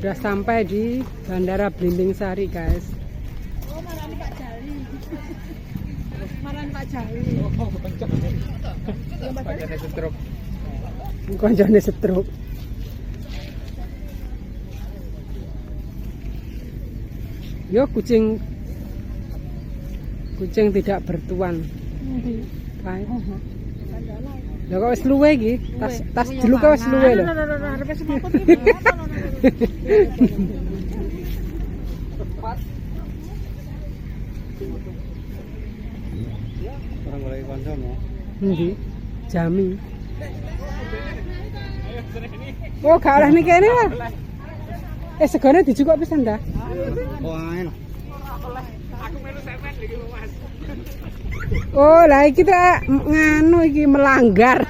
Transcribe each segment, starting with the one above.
Sudah sampai di Bandara Belimbing Sari, guys. Oh, marani Pak Jali. Marani Pak Jali. Pakai setruk. Koncone setruk. Yo kucing tidak bertuan. Kae. Lah kok wis luwe iki? Tas jeluk kok wis luwe lho. Orang boleh konsum ya. Endi? Jami. Oh, gak oleh ning kene lah. Segone dijukuk pisan dah. Wah, enak. Oh, lah iki ta nganu iki melanggar.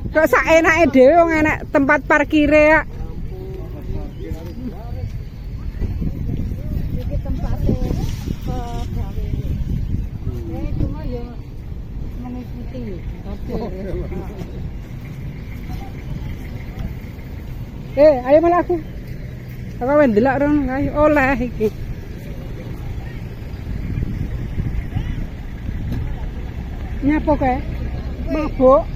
Kok saenake dhewe wong enek tempat parkire ya. Iki tempate gawe. Cuma ya mengikuti. Ayo malah aku. Aku wis ndelok rono, ayo oleh iki. Nyapa kae? Mabuk.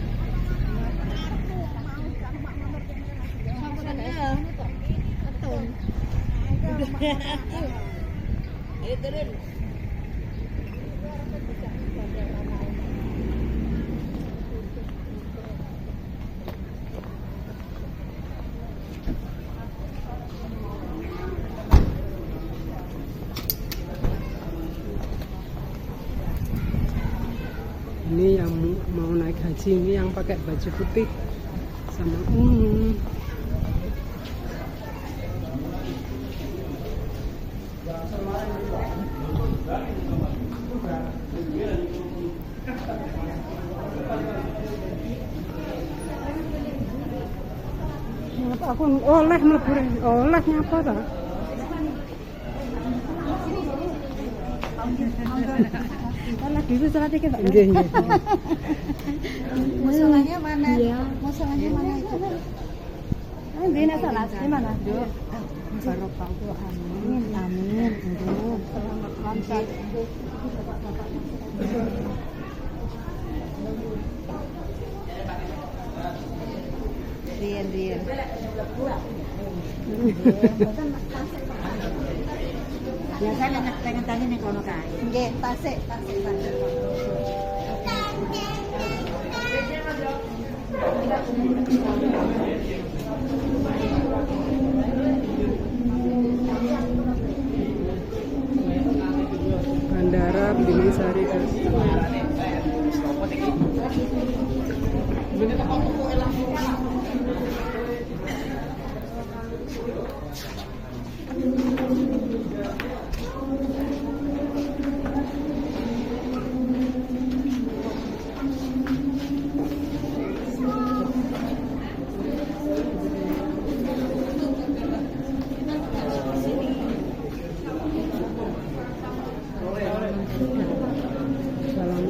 Ini yang mau naik haji, ini yang pakai baju putih sama aku oleh mlebu oleh nyapa ta? Lah dulu salat iki, Pak. Nggih, nggih. Musolanya mana? Iya. Musolanya mana itu? Ini nak salat di mana? Duk. Barokah Allah. Amin. Amin. Aduh, selamat lancar. Rian. Biasanya nak pengen tanya nih kono kae. Nggih, tasik. Bandara Belimbing Sari, guys.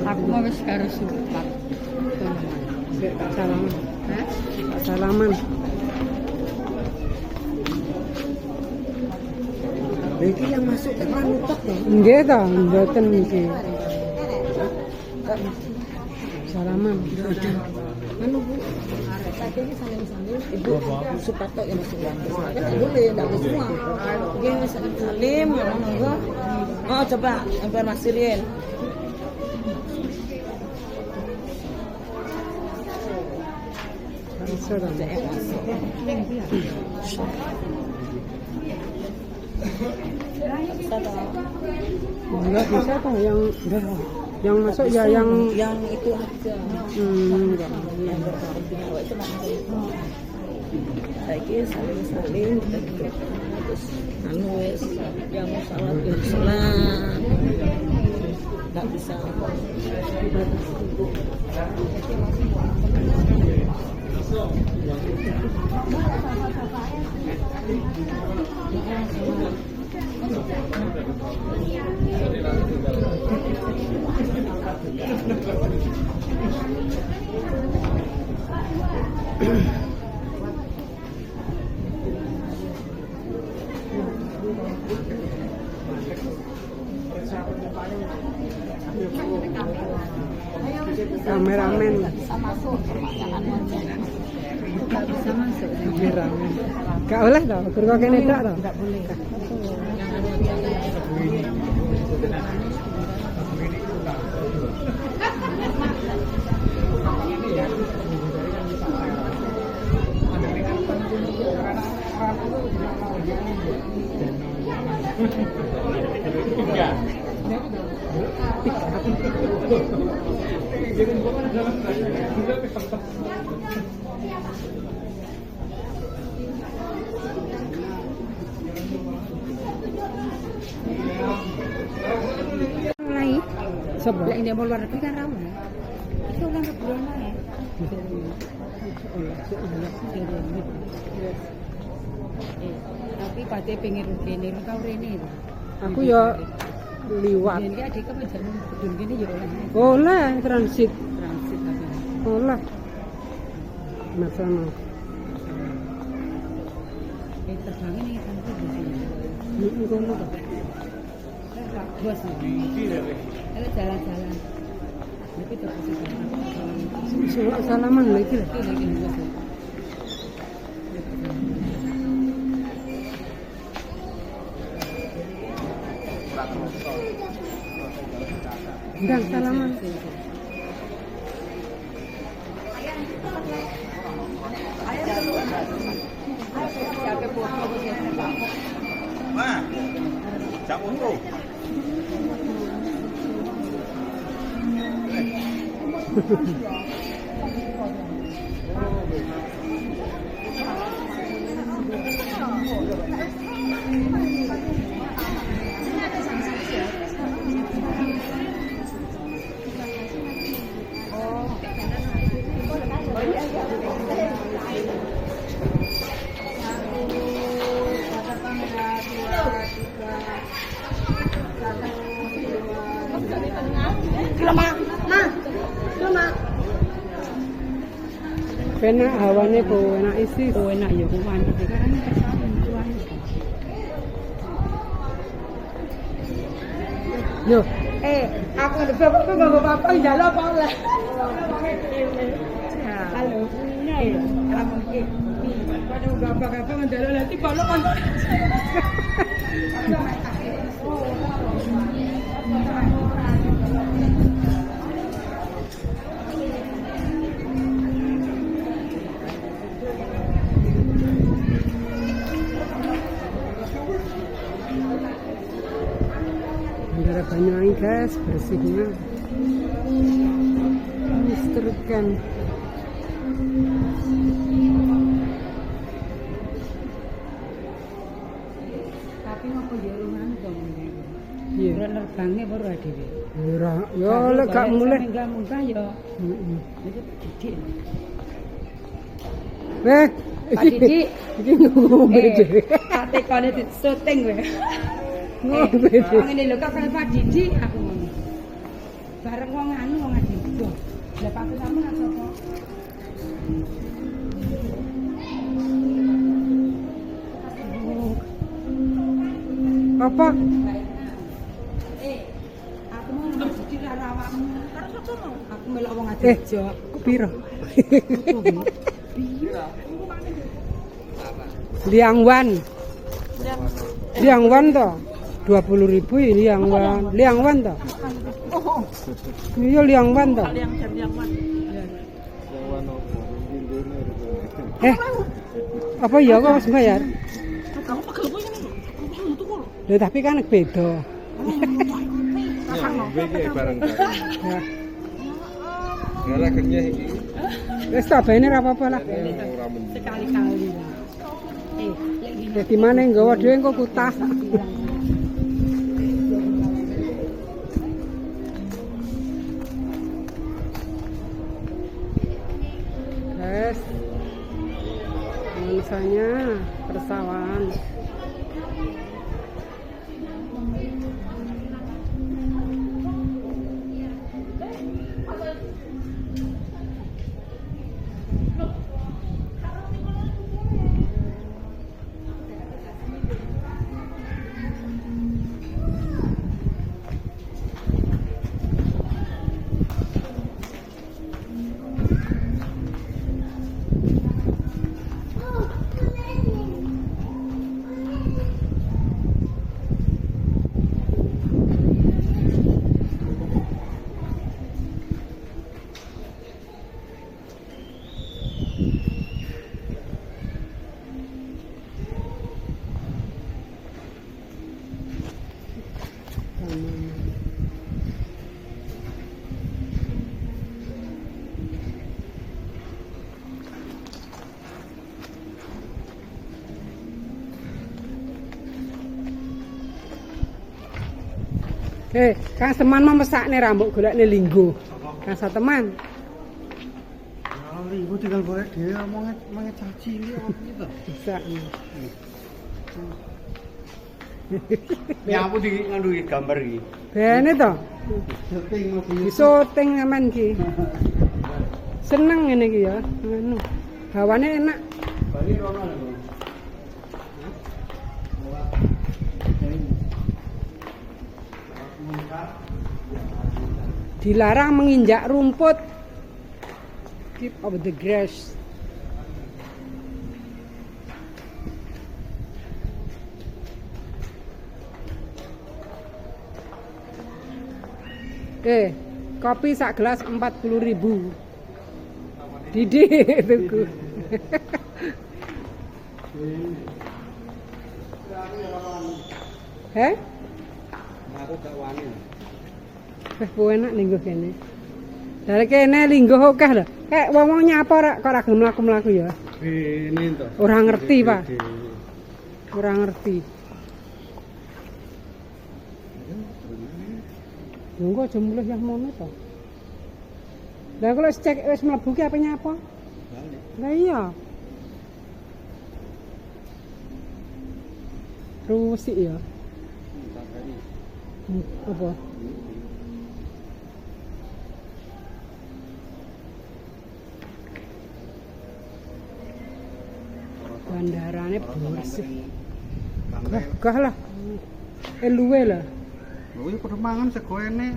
Aku mau wis karo surat. Salaman. Salaman. Iki yang masuk ke nutup ya. Nggih ta, mboten iki. Salaman. Anu Bu, tadi ini salim-salim, Ibu Suparto yang masuk uang. Kan boleh, enggak boleh semua. Dia salim-salim, ngomong. Oh, coba informasi Rian. Enggak bisa toh yang masuk ya yang itu aja. enggak. Yang berkawan punya awak itu langsung. Saiki saling-saling terus anu wis yang salat yang salat. Enggak bisa. Kameramen. Bisa masuk, jangan wajah. Nggak bisa masuk. Kameramen. Gak boleh toh, kurang kene tok toh. Nggak boleh. Mulai. Sebab Lah ini mau luar negeri kan rawan. Itu orang kebulan ya. Tapi pate pengen kene kau rene. aku ya liwat. Yen ki adik kamu jalan gedung kene ya oleh. Oleh transit. Transit tapi. Oleh. Masalah. Terbangin ini kan di sini. Ngono toh. Bos. Ada jalan-jalan. Tapi terus Salaman lagi lah. Enggak salaman. Ma, chào uống rồi. Enak hawane po, enak isi. Oh enak ya kuwan iki kan kuwan. Yo, Aku ada bapak njaluk apa oleh. Halo. Iya. Kamu iki. Pada bapak-bapak njaluk nanti kalau kon. Bandara Banyuwangi guys, bersihnya listrikan. Tapi ngopo yo lungan kok ngene. Iya. Nerbangnya baru ada dhewe. Ora, yo lek gak mulai. Enggak munggah yo. Heeh. Itu didik. Pak Didik. Iki ngombe dhewe. Kate kone di syuting kowe. Ngombe dhewe. Ngene lho kok kaya Pak Didi aku ngono. Bareng wong anu wong adi. Lah Pak kamu nang sapa? Apa? Aku mau Didi karo awakmu. Karo sapa mau? Aku melok wong adi jo. Piro? Liangwan. Liangwan toh. 20.000 ya Liangwan. Liangwan toh. Iya Liangwan toh. Apa ya kok harus bayar? Loh, tapi kan beda. Ya, iki bareng-bareng. Ya. Ora kenyah iki. Wis tak bayar ora apa-apa lah. Ora men. Sekali-kali. Lek gini Dadi maneh nggawa dhewe engko kutah. Guys. Misalnya persawahan. Kang Seman mah mesakne rambut golekne linggo. Kang Sateman. Kalau linggo tinggal golek dhewe omonge caci iki opo to. Bisa. Ya aku di nganu iki gambar iki. Bene to. Syuting mobil. Di syuting aman ki. Seneng ngene iki ya. Anu. Hawane enak. Bali rono lho. Dilarang menginjak rumput. Keep off the grass. Kopi sak gelas 40.000. Didi tuku. Heh? Aku gak wani. Enak linggo kene. Dari kene linggo akeh lho. Kayak wong-wong nyapa kok ora gelem mlaku-mlaku ya. Ini to. Ora ngerti, Pak. Ora ngerti. Nunggu aja mulih yang mono to. Lah kalau cek wis mlebu ki apa nyapa? Lah iya. Rusik ya. Apa? Bandarane bersih. Gah lah. Luwe lah. Lho iki padha mangan sego enek.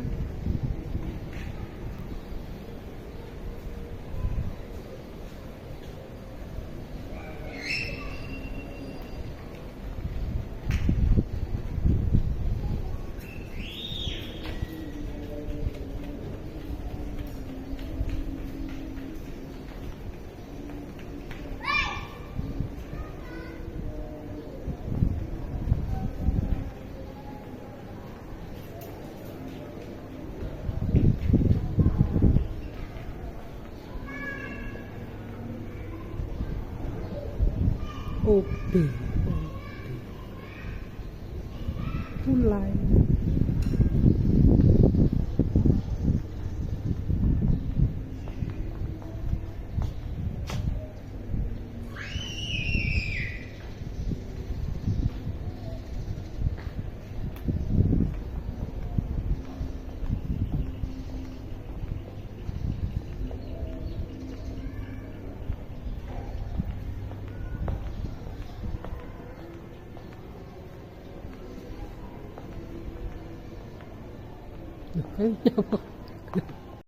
Obe. Mulai. Loh, kan